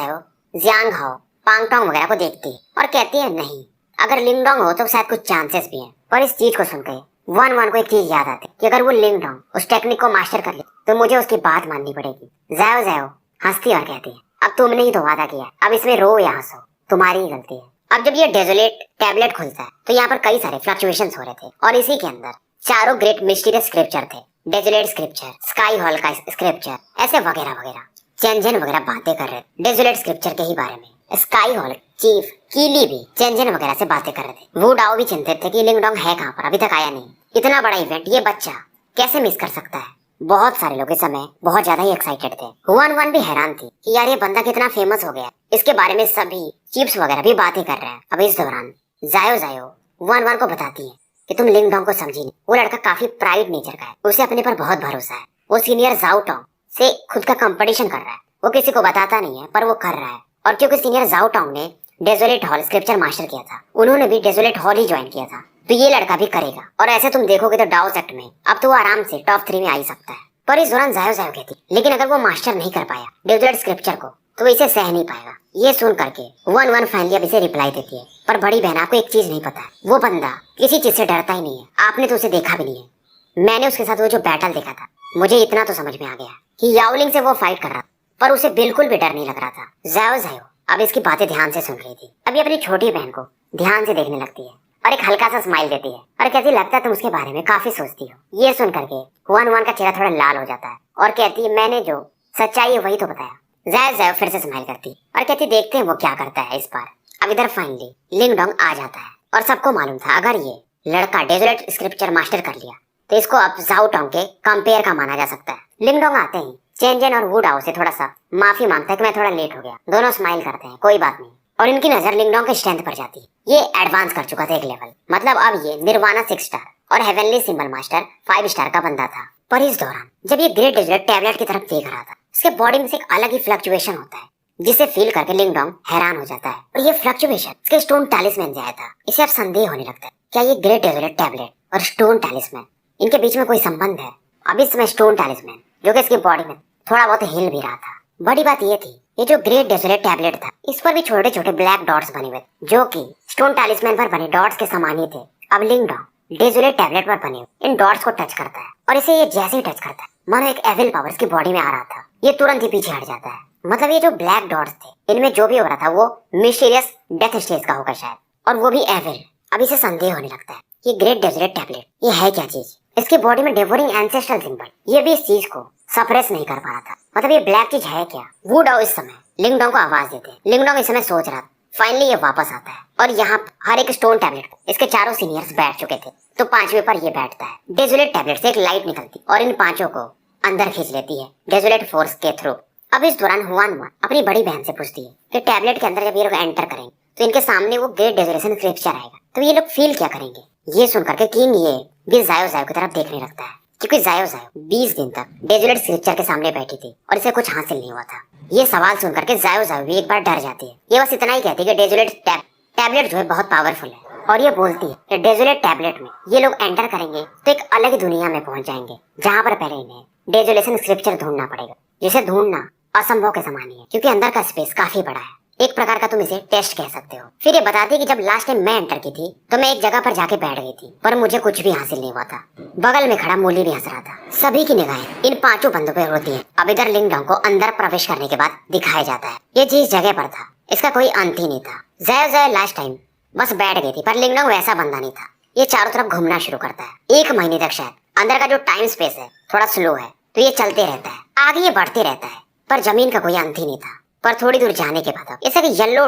S1: जियांग हाओ पांगटोंग वगैरह को देखती है और कहती है नहीं, अगर लिंगडोंग हो तो शायद कुछ चांसेस भी हैं। पर इस चीज को सुनकर वन को एक चीज याद आती कि अगर वो लिंगडोंग उस टेक्निक को मास्टर कर ले तो मुझे उसकी बात माननी पड़ेगी। जायो हंसती और कहती है अब तुमने ही तो वादा किया, अब इसमें रो या हंसो तुम्हारी ही गलती है। अब जब ये डेजोलेट टैबलेट खुलता है तो यहाँ पर कई सारे फ्लक्चुएशंस हो रहे थे और इसी के अंदर 4 ग्रेट मिस्टीरियस स्क्रिप्चर थे, डेजोलेट स्क्रिप्चर, स्काई हॉल का स्क्रिप्चर, ऐसे वगैरह वगैरह। चेंजन वगैरह बातें कर रहे थे डेजोलेट स्क्रिप्चर के ही बारे में। स्काई हॉल चीफ कीली भी चेंजन वगैरह से बातें कर रहे थे। वो डाओ भी चिंतित थे कि लिंगडोंग है कहाँ पर, अभी तक आया नहीं। इतना बड़ा इवेंट ये बच्चा कैसे मिस कर सकता है। बहुत सारे लोग इस समय बहुत ज्यादा ही एक्साइटेड थे। हुआन वन भी हैरान थी कि यार ये बंदा कितना फेमस हो गया। इसके बारे में सभी चीफ्स वगैरह भी बातें कर रहे हैं। अब इस दौरान जायो हुआन वन को बताती है कि तुम लिंगडोंग को समझी नहीं। वो लड़का काफी प्राइड नेचर का है, उसे अपने पर बहुत भरोसा है। वो सीनियर जाओ टोंग से खुद का कंपटीशन कर रहा है। वो किसी को बताता नहीं है पर वो कर रहा है। और क्योंकि सीनियर जाओ टोंग ने डेजोलेट हॉल स्क्रिप्चर मास्टर किया था, उन्होंने भी डेजोलेट हॉल ही ज्वाइन किया था, तो ये लड़का भी करेगा। और ऐसे तुम देखोगे तो डाओ सेक्ट में अब तो वो आराम से टॉप 3 में आ ही सकता है। पर इस दौरान जायो कहती लेकिन अगर वो मास्टर नहीं कर पाया डेजोलेट स्क्रिप्चर को तो वो इसे सह नहीं पाएगा। ये सुन करके वन वन फाइनली अब इसे रिप्लाई देती है, पर बड़ी बहन आपको एक चीज नहीं पता है, वो बंदा किसी चीज से डरता ही नहीं है। आपने तो उसे देखा भी नहीं है। मैंने उसके साथ वो जो बैटल देखा था, मुझे इतना तो समझ में आ गया कि याओलिंग से वो फाइट कर रहा था पर उसे बिल्कुल भी डर नहीं लग रहा था। जायो अब इसकी बातें ध्यान से सुन रही थी। अभी अपनी छोटी बहन को ध्यान से देखने लगती है और एक हल्का सा स्माइल देती है और कहती लगता है तुम उसके बारे में काफी सोचती हो। ये सुन करके हुआन वन का चेहरा थोड़ा लाल हो जाता है और कहती है मैंने जो सच्चाई है वही तो बताया। जायो फिर से स्माइल करती और कहती देखते हैं वो क्या करता है इस बार। अब इधर फाइनली लिंगडोंग आ जाता है और सबको मालूम था अगर ये लड़का डेजोलेट स्क्रिप्चर मास्टर कर लिया तो इसको अब जाओ टोंग के कंपेयर का माना जा सकता है। लिंगडोंग आते ही चेंजन और वुडाओ से थोड़ा सा माफी मांगता है कि मैं थोड़ा लेट हो गया। दोनों स्माइल करते हैं, कोई बात नहीं। और इनकी नजर लिंगडोंग के स्ट्रेंथ पर जाती है। ये एडवांस कर चुका था एक लेवल, मतलब अब ये निर्वाणा 6 स्टार और हेवनली सिंबल मास्टर 5 स्टार का बंदा था। पर इस दौरान जब ये ग्रेट डेजर्ट टैबलेट की तरफ देख रहा था, इसके बॉडी में से एक अलग ही फ्लक्चुएशन होता है जिसे फील करके लिंगडोंग हैरान हो जाता है। और ये फ्लक्चुएशन इसके स्टोन टैलिस्मैन से आया था। इसे अब संदेह होने लगता है क्या ये ग्रेट डेजर्ट टैबलेट और स्टोन टैलिस्मैन इनके बीच में कोई संबंध है। अब इस समय स्टोन टैलिस्मैन जो कि इसकी बॉडी में थोड़ा बहुत हिल भी रहा था। बड़ी बात ये थी ये जो ग्रेट डेजोलेट टैबलेट था इस पर भी छोटे छोटे ब्लैक डॉट्स बने हुए जो कि स्टोन टैलिस्मैन पर बने डॉट्स के समान ही थे। अब लिंगडोंग डेजोलेट टैबलेट पर बने इन डॉट्स को टच करता है और इसे ये जैसे ही टच करता है मानो एक एविल पावर इसकी बॉडी में आ रहा था। ये तुरंत ही पीछे हट जाता है। मतलब ये जो ब्लैक डॉट्स थे इनमें जो भी हो रहा था वो मिस्टीरियस डेथ स्टेज का होगा शायद, और वो भी एविल। अब इसे संदेह होने लगता है ये ग्रेट डेजोलेट टैबलेट ये है क्या चीज। इसकी बॉडी में डेवोरिंग एंसेस्ट्रल सिंबल ये भी इस चीज को सप्रेस नहीं कर पा रहा था। मतलब ये ब्लैक चीज है क्या। वुडाओ इस समय लिंगडोंग को आवाज देते हैं। लिंगडोंग इस समय सोच रहा था। फाइनली ये वापस आता है और यहाँ हर एक स्टोन टैबलेट पर इसके चारों सीनियर्स बैठ चुके थे, तो 5वें पर ये बैठता है। डेजोलेट टैबलेट से एक लाइट निकलती और इन 5 को अंदर खींच लेती है डेजोलेट फोर्स के थ्रू। अब इस दौरान हुआन अपनी बड़ी बहन से पूछती है कि टैबलेट के अंदर जब ये लोग एंटर करेंगे तो इनके सामने वो ग्रेट डेजोलेशन स्क्रिप्चर आएगा तो ये लोग फील क्या करेंगे। ये सुनकर के किंग ये भी जायो की तरफ देखने लगता है क्योंकि जायो 20 दिन तक डेजोलेट स्क्रिप्चर के सामने बैठी थी और इसे कुछ हासिल नहीं हुआ था। ये सवाल सुनकर के जायो भी एक बार डर जाती है। ये बस इतना ही कहती है कि डेजोलेट टैबलेट जो है बहुत पावरफुल है, और ये बोलती है कि डेजोलेट टैबलेट में ये लोग एंटर करेंगे तो एक अलग ही दुनिया में पहुंच जाएंगे जहाँ पर पहले इन्हें डेजोलेशन स्क्रिप्चर ढूंढना पड़ेगा, जिसे ढूंढना असंभव के समान ही है क्योंकि अंदर का स्पेस काफी बड़ा है। एक प्रकार का तुम इसे टेस्ट कह सकते हो। फिर ये बताती है कि जब लास्ट टाइम मैं एंटर की थी तो मैं एक जगह पर जाके बैठ गई थी पर मुझे कुछ भी हासिल नहीं हुआ था। बगल में खड़ा मूली भी हंस रहा था। सभी की निगाहें इन 5 बंदों पे होती हैं। अब इधर लिंगडोंग को अंदर प्रवेश करने के बाद दिखाया जाता है ये जिस जगह पर था इसका कोई अंत ही नहीं था। जायो लास्ट टाइम बस बैठ गई थी पर लिंगडोंग वैसा बंदा नहीं था। ये चारों तरफ घूमना शुरू करता है। 1 महीने तक शायद अंदर का जो टाइम स्पेस है थोड़ा स्लो है तो ये चलते रहता है, आगे ये बढ़ते रहता है पर जमीन का कोई अंत ही नहीं था। पर थोड़ी दूर जाने के बाद इसे येलो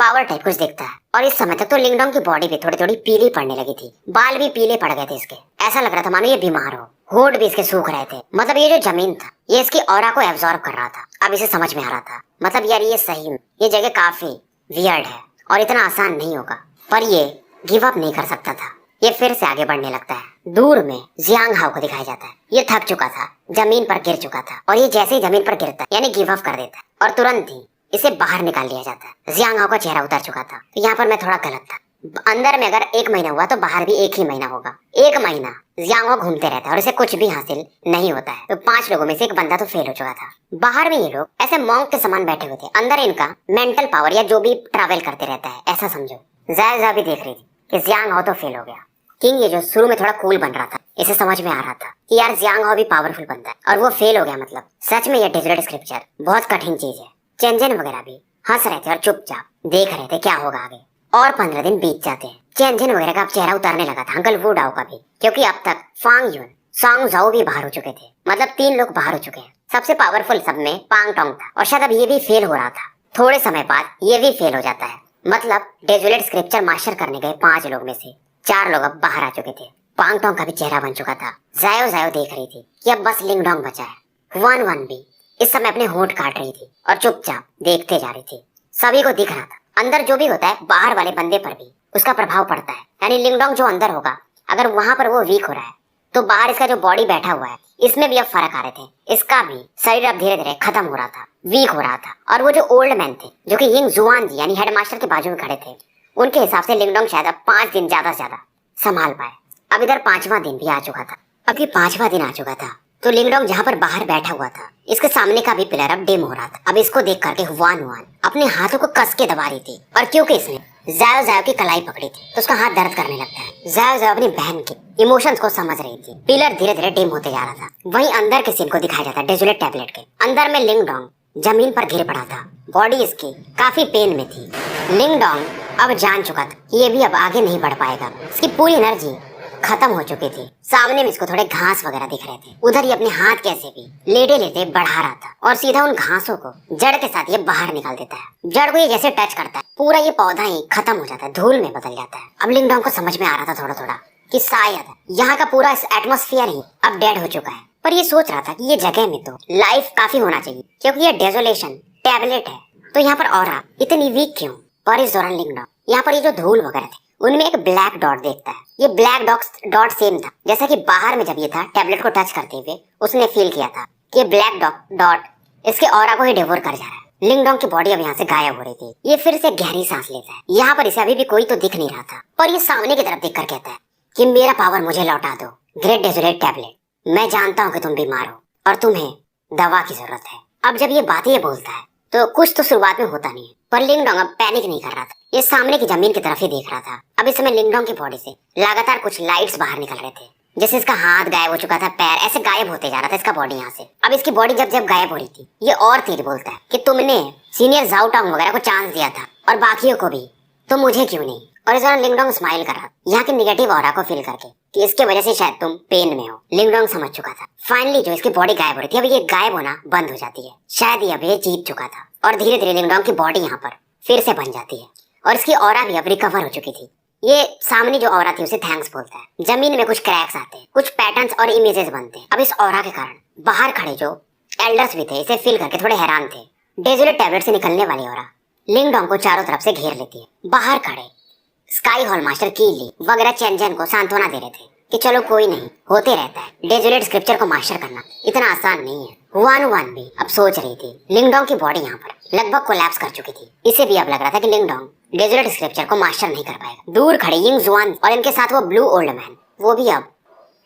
S1: पावर टाइप कुछ दिखता है और इस समय तक तो लिंगडोंग की बॉडी भी थोड़ी थोड़ी पीली पड़ने लगी थी। बाल भी पीले पड़ गए थे इसके। ऐसा लग रहा था मानो ये बीमार हो। होठ भी इसके सूख रहे थे। मतलब ये जो जमीन था ये इसकी ऑरा को एब्जॉर्ब कर रहा था। अब इसे समझ में आ रहा था मतलब यार ये सही में ये जगह काफी वियर्ड है और इतना आसान नहीं होगा। पर ये गिव अप नहीं कर सकता था। ये फिर से आगे बढ़ने लगता है। दूर में जियांग हाओ को दिखाया जाता है। ये थक चुका था, जमीन पर गिर चुका था और ये जैसे ही जमीन पर गिरता है यानी गिव अप कर देता है और तुरंत ही इसे बाहर निकाल लिया जाता है। जियांग हाओ का चेहरा उतर चुका था। तो यहाँ पर मैं थोड़ा गलत था। अंदर में अगर 1 महीना हुआ तो बाहर भी 1 ही महीना होगा। 1 महीना जियांग हाओ घूमते रहता है और इसे कुछ भी हासिल नहीं होता है। तो 5 लोगों में से एक बंदा तो फेल हो चुका था। बाहर में ये लोग ऐसे मॉन्क के समान बैठे हुए थे। अंदर इनका मेंटल पावर या जो भी ट्रैवल करते रहता है ऐसा समझो। जायजा भी देख रही थी कि जियांग हाओ तो फेल हो गया। किंग ये जो शुरू में थोड़ा कूल बन रहा था इसे समझ में आ रहा था कि यार जियांग हाओ भी पावरफुल बनता है और वो फेल हो गया। मतलब सच में ये डेजर्ट स्क्रिप्चर बहुत कठिन चीज है। चेंजन वगैरह भी हंस रहे थे और चुपचाप देख रहे थे क्या होगा आगे। और 15 दिन बीत जाते हैं। चेंजन वगैरह का अब चेहरा उतारने लगा था, अंकल वुडाओ का भी, क्योंकि अब तक फांग यून सॉन्ग जाओ भी बाहर हो चुके थे, मतलब 3 लोग बाहर हो चुके हैं। सबसे पावरफुल सब में पांग टोंग था और शायद अब ये भी फेल हो रहा था। थोड़े समय बाद ये भी फेल हो जाता है। मतलब डेजोलेट स्क्रिप्चर मास्टर करने गए 5 लोग में से 4 लोग अब बाहर आ चुके थे। पांग टोंग का भी चेहरा बन चुका था। जायो जायो देख रही थी कि अब बस लिंग डोंग बचा है। वन वन भी इस समय अपने होंठ काट रही थी और चुपचाप देखते जा रही थी। सभी को दिख रहा था अंदर जो भी होता है बाहर वाले बंदे पर भी उसका प्रभाव पड़ता है। यानी लिंग डोंग जो अंदर होगा, अगर वहां पर वो वीक हो रहा है तो बाहर इसका जो बॉडी बैठा हुआ है इसमें भी अब फर्क आ रहे थे। इसका भी शरीर अब धीरे धीरे खत्म हो रहा था, वीक हो रहा था। और वो जो ओल्ड मैन थे जो कि यिंग जुआन जी यानी हेडमास्टर के बाजू में खड़े थे, उनके हिसाब से लिंग डोंग शायद अब 5 दिन ज्यादा से ज्यादा संभाल पाए। अब इधर 5वां दिन भी आ चुका था। अब ये 5वां दिन आ चुका था तो लिंग डोंग जहाँ पर बाहर बैठा हुआ था इसके सामने का भी पिलर अब डिम हो रहा था। अब इसको देख करके हुआन हुआन अपने हाथों को कस के दबा रही थी और क्योंकि इसने जायो जायो की कलाई पकड़ी थी तो उसका हाथ दर्द करने लगता है। जायो जायो अपनी बहन के इमोशंस को समझ रही थी। पिलर धीरे धीरे डिम होते जा रहा था। वहीं अंदर के सीन को दिखाया जाता है डेजोलेट टैबलेट के अंदर में। लिंग डोंग जमीन पर गिर पड़ा था, बॉडी इसकी काफी पेन में थी। लिंग डोंग अब जान चुका था कि ये भी अब आगे नहीं बढ़ पाएगा। इसकी पूरी एनर्जी खत्म हो चुकी थी। सामने में इसको थोड़े घास वगैरह दिख रहे थे। उधर ही अपने हाथ कैसे भी लेटे लेटे बढ़ा रहा था और सीधा उन घासों को जड़ के साथ ये बाहर निकाल देता है। जड़ को ये जैसे टच करता है पूरा ये पौधा ही खत्म हो जाता है, धूल में बदल जाता है। अब लिंग डोंग को समझ में आ रहा था थोड़ा थोड़ा कि शायद यहाँ का पूरा एटमॉस्फेयर ही अब डेड हो चुका है। पर ये सोच रहा था कि ये जगह में तो लाइफ काफी होना चाहिए क्योंकि ये डेजोलेशन टैबलेट है। तो यहाँ पर ऑरा इतनी वीक क्यों? और इस दौरान लिंग डोंग यहाँ पर ये जो धूल वगैरह थे उनमें एक ब्लैक डॉट देखता है। ये ब्लैक डॉट सेम था जैसा कि बाहर में जब ये था टैबलेट को टच करते हुए उसने फील किया था कि ये ब्लैक डॉट इसके ऑरा को ही डिवोर कर जा रहा है। लिंग डोंग की बॉडी अब यहाँ से गायब हो रही थी। ये फिर से गहरी सांस लेता है। यहाँ पर इसे अभी भी कोई तो दिख नहीं रहा था पर ये सामने की तरफ देख कर कहता है कि मेरा पावर मुझे लौटा दो ग्रेट डेजोलेट टैबलेट। मैं जानता हूँ कि तुम बीमार हो और तुम्हें दवा की जरूरत है। अब जब ये बातें बोलता है तो कुछ तो शुरुआत में होता नहीं है पर लिंग डोंग अब पैनिक नहीं कर रहा था। ये सामने की जमीन की तरफ ही देख रहा था। अब इस समय लिंग डोंग की बॉडी से लगातार कुछ लाइट्स बाहर निकल रहे थे। जैसे इसका हाथ गायब हो चुका था, पैर ऐसे गायब होते जा रहा था इसका बॉडी यहाँ से। अब इसकी बॉडी जब जब गायब हो रही थी ये और तेज बोलता है कि तुमने सीनियर जाओ टांग वगैरह को चांस दिया था और बाकियों को भी, तो मुझे क्यों नहीं? और इस दौरान लिंग डोंग स्माइल कर रहा यहाँ के निगेटिव ऑरा को फील करके कि इसके वजह से शायद तुम पेन में हो। लिंग डोंग समझ चुका था फाइनली जो इसकी बॉडी गायब हो रही थी अब ये गायब होना बंद हो जाती है। शायद ये अब ये जीत चुका था और धीरे धीरे लिंग डोंग की बॉडी यहाँ पर फिर से बन जाती है और इसकी ऑरा भी अब रिकवर हो चुकी थी। ये सामने जो ऑरा थी उसे थैंक्स बोलता है। जमीन में कुछ क्रैक्स आते हैं, कुछ पैटर्न्स और इमेजेस बनते हैं। अब इस ऑरा के कारण बाहर खड़े जो एल्डर्स भी थे इसे फील करके थोड़े हैरान थे। डेजोलेट टैबलेट से निकलने वाली ऑरा लिंग डोंग को चारों तरफ से घेर लेती है। बाहर खड़े स्काई हॉल मास्टर कीली वगैरह चेंजन को सांत्वना दे रहे थे कि चलो कोई नहीं, होते रहता है। डेजोलेट स्क्रिप्चर को मास्टर करना इतना आसान नहीं है। हुआन भी अब सोच रही थी लिंग डोंग की बॉडी यहाँ पर लगभग कोलैप्स कर चुकी थी। इसे भी अब लग रहा था कि लिंग डोंग डेजोलेट स्क्रिप्चर को मास्टर नहीं कर पाएगा। दूर खड़े यिंग जुआन और इनके साथ वो ब्लू ओल्ड मैन, वो भी अब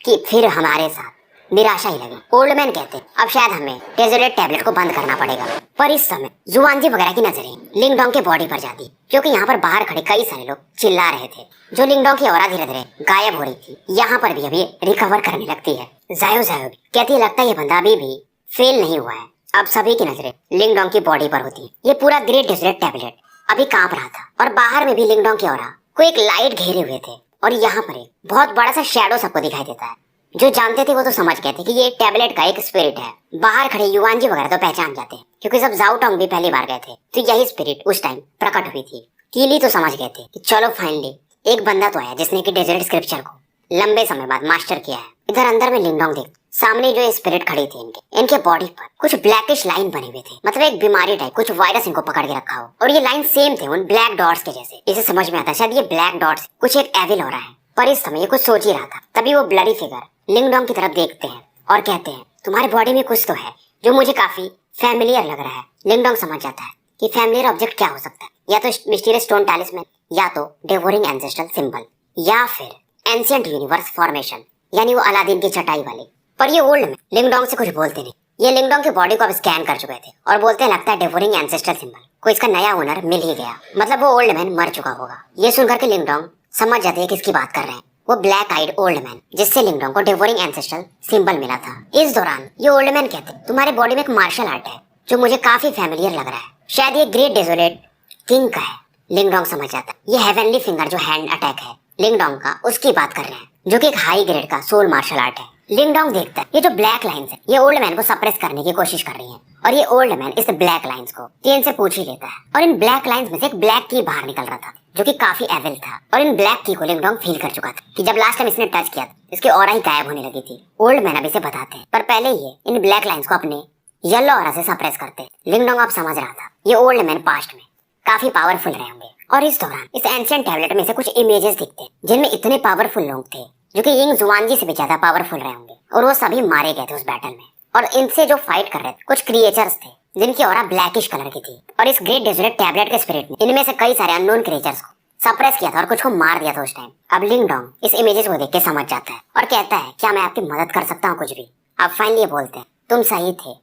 S1: कि फिर हमारे साथ निराशा ही लगी। ओल्ड मैन कहते अब शायद हमें डेजोलेट टैबलेट को बंद करना पड़ेगा। पर इस समय जुआनजी वगैरह की नजरें लिंग डोंग के बॉडी पर जाती क्योंकि यहाँ पर बाहर खड़े कई सारे लोग चिल्ला रहे थे। जो लिंग डोंग की ऑरा धीरे धीरे गायब हो रही थी यहाँ पर भी अभी रिकवर करने लगती है। जायो जायो भी कहती है लगता है ये बंदा अभी भी फेल नहीं हुआ है। अब सभी की नजरें लिंग डोंग की बॉडी पर होती है। ये पूरा ग्रेट डेजोलेट टैबलेट अभी कांप रहा था और बाहर में भी लिंग डोंग की ऑरा को एक लाइट घेरे हुए थे और यहाँ पर एक बहुत बड़ा सा शैडो सबको दिखाई देता है। जो जानते थे वो तो समझ गए थे कि ये एक टैबलेट का एक स्पिरिट है। बाहर खड़े युवानजी वगैरह तो पहचान जाते हैं क्योंकि जब जाओ टोंग भी पहली बार गए थे तो यही स्पिरिट उस टाइम प्रकट हुई थी। कीली तो समझ गए थे कि चलो फाइनली एक बंदा तो आया जिसने कि डेजर्ट स्क्रिप्चर को लंबे समय बाद मास्टर किया है। इधर अंदर में लिंग डोंग देख सामने जो स्पिरिट खड़ी थी इनके बॉडी पर कुछ ब्लैकिश लाइन बने हुए थे, मतलब एक बीमारी टाइप कुछ वायरस इनको पकड़ के रखा हो। और ये लाइन सेम थे उन ब्लैक डॉट्स के जैसे। इसे समझ में आता शायद ये ब्लैक डॉट्स कुछ एक एविल हो रहा है। पर इस समय ये कुछ सोच ही रहा था तभी वो ब्लडी फिगर लिंग डोंग की तरफ देखते हैं और कहते हैं तुम्हारी बॉडी में कुछ तो है जो मुझे काफी फैमिलियर लग रहा है। लिंग डोंग समझ जाता है कि फैमिलियर ऑब्जेक्ट क्या हो सकता है, या तो मिस्टीरियस स्टोन टैलिस्मैन, या तो डेवोरिंग एंसेस्ट्रल सिंबल, या फिर एंशिएंट यूनिवर्स फॉर्मेशन यानी वो अलादीन की चटाई वाली। पर ये ओल्ड में लिंग डोंग से कुछ बोलते नहीं। ये लिंग डोंग की बॉडी को अब स्कैन कर चुके थे और बोलते हैं लगता है डेवोरिंग एंसेस्ट्रल सिंबल को इसका नया ओनर मिल ही गया, मतलब वो ओल्ड मैन मर चुका होगा। ये सुनकर के लिंग डोंग समझ जाते हैं किसकी बात कर रहे हैं, वो ब्लैक आइड ओल्ड मैन जिससे लिंग डोंग को डेवोरिंग एंसेस्ट्रल सिंबल मिला था। इस दौरान ये ओल्ड मैन कहते तुम्हारे बॉडी में एक मार्शल आर्ट है जो मुझे काफी फैमिलियर लग रहा है, शायद ये ग्रेट डेजोलेट किंग का है। लिंग डोंग समझ जाता है ये हेवनली फिंगर जो हैंड अटैक है लिंग डोंग का उसकी बात कर रहे हैं जो कि एक हाई ग्रेड का सोल मार्शल आर्ट है। लिंगडोंग देखता है ये जो ब्लैक लाइंस है ये ओल्ड मैन को सप्रेस करने की कोशिश कर रही हैं और ये ओल्ड मैन इस ब्लैक लाइंस को टिएन से पूछ ही लेता है और इन ब्लैक लाइंस में से एक ब्लैक की बाहर निकल रहा था जो कि काफी एविल था और इन ब्लैक की को लिंगडोंग फील कर चुका था कि जब लास्ट टाइम इसने टच किया था इसकी ऑरा ही गायब होने लगी थी। ओल्ड मैन अब इसे बताते हैं पर पहले ये इन ब्लैक लाइंस को अपने येलो ऑरा से सप्रेस करते। लिंगडोंग अब समझ रहा था ये ओल्ड मैन पास्ट में काफी पावरफुल रहे होंगे और इस दौरान इस एंशिएंट टैबलेट में से कुछ इमेजेस दिखते हैं जिनमें इतने पावरफुल लोग थे जो कि यिंग जुआनजी से भी ज्यादा पावरफुल रहे होंगे और वो सभी मारे गए थे उस बैटल में। और इनसे जो फाइट कर रहे थे कुछ क्रिएचर्स थे जिनकी ऑरा ब्लैकिश कलर की थी और इस ग्रेट डेजर्ट टैबलेट के स्पिरिट ने इनमें से कई सारे अननोन क्रिएचर्स को सप्रेस किया था और कुछ को मार दिया था उस टाइम। अब लिंगडोंग इस इमेजेस को देख के समझ जाता है और कहता है क्या मैं आपकी मदद कर सकता हूँ कुछ भी। अब फाइनली बोलते हैं तुम सही थे,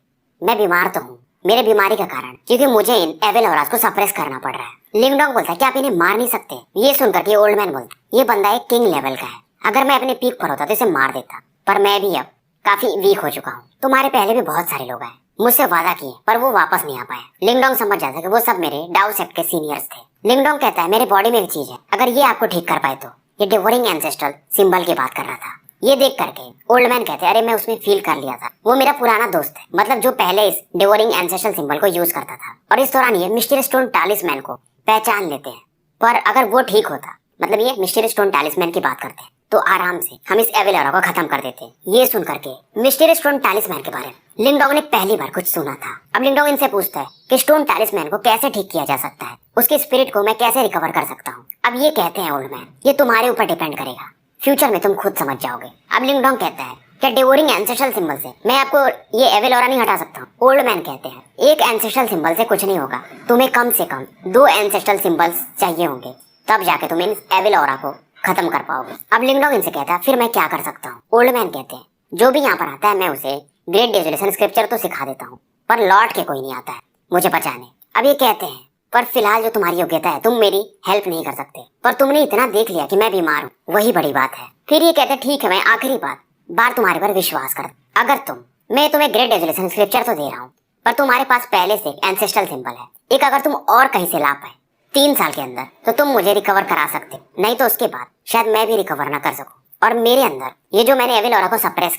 S1: मैं बीमार तो हूँ मेरे बीमारी का कारण क्योंकि मुझे इन एविल ऑरास को सप्रेस करना पड़ रहा है। लिंगडोंग बोलता है कि आप इन्हें मार नहीं सकते। ये सुनकर के ओल्ड मैन बोलता ये बंदा एक किंग लेवल का है, अगर मैं अपने पीक पर होता तो इसे मार देता पर मैं भी अब काफी वीक हो चुका हूँ। तुम्हारे पहले भी बहुत सारे लोग आए मुझसे वादा किए पर वो वापस नहीं आ पाए। लिंगडोंग समझ जाता है कि वो सब मेरे डाउ सेप्ट के सीनियर्स थे। लिंगडोंग कहता है मेरे बॉडी में एक चीज है अगर ये आपको ठीक कर पाए तो। ये डिवोरिंग एंसेस्ट्रल सिंबल की बात कर रहा था। ये देख करके ओल्ड मैन कहते हैं अरे मैं उसमें फील कर लिया था, वो मेरा पुराना दोस्त है, मतलब जो पहले इस डिवोरिंग एंसेस्ट्रल सिंबल को यूज करता था। और इस दौरान ये मिस्टीरियस स्टोन टालिस्मैन को पहचान लेते हैं पर अगर वो ठीक होता, मतलब ये मिस्टीरियस स्टोन टालिस्मैन की बात करते हैं तो आराम से हम इस एविल ऑरा को खत्म कर देते। ये सुन करके मिस्टीरियस स्टोन टालिस्मैन के बारे में लिंगडोंग ने पहली बार कुछ सुना था। अब लिंगडोंग इनसे पूछता है कि स्टोन टालिस्मैन को कैसे ठीक किया जा सकता है, उसके स्पिरिट को मैं कैसे रिकवर कर सकता हूँ। अब ये कहते हैं ओल्ड मैन ये तुम्हारे ऊपर डिपेंड करेगा, फ्यूचर में तुम खुद समझ जाओगे। अब लिंगडोंग कहता है क्या डिवोरिंग एंसेस्ट्रल सिंबल से मैं आपको ये एविल ऑरा नहीं हटा सकता हूँ। ओल्ड मैन कहते हैं एक एंसेस्ट्रल सिंबल से कुछ नहीं होगा, तुम्हें कम से कम 2 एंसेस्ट्रल सिंबल्स चाहिए होंगे तब जाके तुम इन एविल ऑरा को खत्म कर पाओगे। अब लिंगडोंग इनसे कहता है फिर मैं क्या कर सकता हूँ। ओल्ड मैन कहते हैं जो भी यहाँ पर आता है मैं उसे ग्रेट डेजोलेशन स्क्रिप्चर तो सिखा देता हूँ पर लौट के कोई नहीं आता है मुझे बचाने। अब ये कहते हैं पर फिलहाल जो तुम्हारी योग्यता है तुम मेरी हेल्प नहीं कर सकते, पर तुमने इतना देख लिया कि मैं बीमार हूँ वही बड़ी बात है। फिर ये कहते ठीक है मैं आखिरी बार तुम्हारे पर विश्वास कर, अगर मैं तुम्हें ग्रेट डेजोलेशन स्क्रिप्चर तो दे रहा हूँ पर तुम्हारे पास पहले से एंसेस्ट्रल सिंबल है एक, अगर तुम और कहीं से ला पाए 3 साल के अंदर तो तुम मुझे रिकवर करा सकते, नहीं तो उसके बाद शायद मैं भी रिकवर ना कर सकूं। और मेरे अंदर ये जो मैंने एविल ऑरा को सप्रेस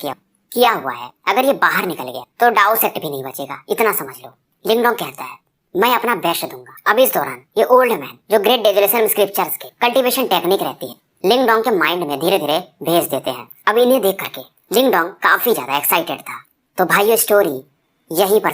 S1: किया हुआ है अगर ये बाहर निकल गया तो डाउ सेक्ट भी नहीं बचेगा, इतना समझ लो। लिंगडोंग कहता है मैं अपना बेस्ट दूंगा। अब इस दौरान ये ओल्ड मैन जो ग्रेट डेजोलेशन स्क्रिप्चर्स के कल्टीवेशन टेक्निक रहती है लिंगडोंग के माइंड में धीरे धीरे भेज देते हैं। अब इन्हें देख करके लिंगडोंग काफी ज्यादा एक्साइटेड था। तो भाई ये स्टोरी यहीं पर